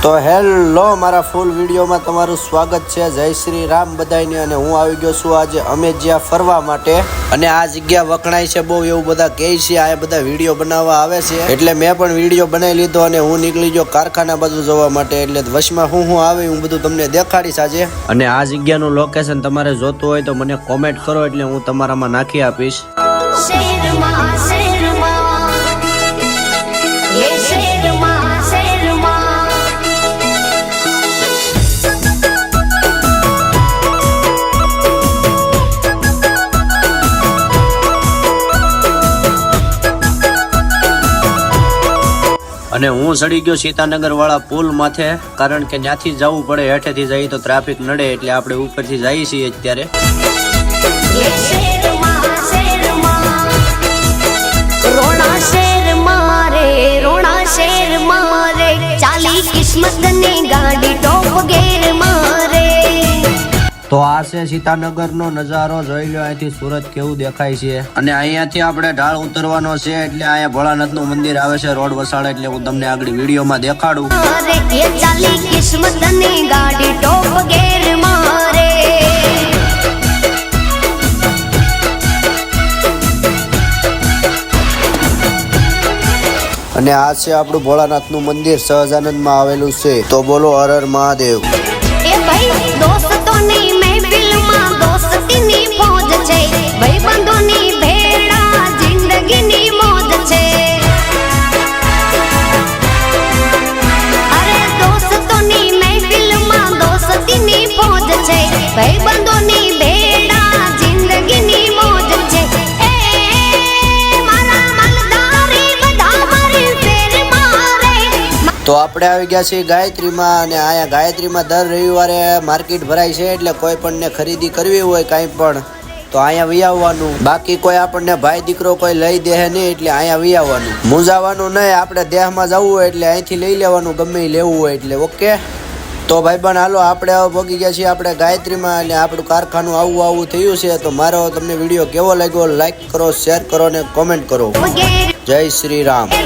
તો હેલો મારા ફૂલ વિડીયોમાં તમારું સ્વાગત છે। જય શ્રી રામ બધાઈને। અને હું આવી ગયો છું આજે અમેજિયા ફરવા માટે। અને આ જગ્યા વખણાય છે બહુ એવું બધા કહે છે। આ બધા વિડીયો બનાવવા આવે છે એટલે મેં પણ વિડીયો બનાવી લીધો અને હું નીકળી ગયો કારખાના બાજુ જવા માટે। એટલે વશમાં હું આવે હું બધું તમને દેખાડીશ આજે। અને આ જગ્યાનું લોકેશન તમારે જોતું હોય તો મને કોમેન્ટ કરો એટલે હું તમારામાં નાખી આપીશ। અને હું ચડી ગયો સીતાનગર વાળા પુલ માથે, કારણ કે ત્યાંથી જવું પડે, હેઠેથી જઈએ તો ટ્રાફિક નડે એટલે આપણે ઉપરથી જઈએ છીએ અત્યારે। તો આ છે સીતાનગર નો નજારો, જોઈ લો અહીંથી સુરત કેવું દેખાય છે। અને અહીંયાથી આપણે ઢાળ ઉતરવાનો છે એટલે અહીંયા ભોળાનાથ નું મંદિર આવે છે રોડ વસાડે, એટલે હું તમને આગળ વિડીયોમાં દેખાડું। અને આ છે આપણું ભોળાનાથ નું મંદિર સહજાનંદ માં આવેલું છે। તો બોલો હર હર મહાદેવ। તો આપણે આવી ગયા છીએ ગાયત્રીમાં। અને અહીંયા ગાયત્રીમાં દર રવિવારે માર્કેટ ભરાય છે, એટલે કોઈ પણ ખરીદી કરવી હોય કાંઈ પણ તો અહીંયા વી આવવાનું। બાકી કોઈ આપણને ભાઈ દીકરો કોઈ લઈ દે નહીં, એટલે અહીંયા વી આવવાનું, મૂંઝાવાનું નહીં। આપણે દેહમાં જવું હોય એટલે અહીંથી લઈ લેવાનું, ગમે લેવું હોય એટલે। ઓકે તો ભાઈબંધ હાલો આપણે હવે પહોંચી ગયા છીએ આપણે ગાયત્રીમાં। અને આપણું કારખાનું આવું થયું છે। તો મારો તમને વિડીયો કેવો લાગ્યો લાઈક કરો, શેર કરો અને કોમેન્ટ કરો। જય શ્રી રામ।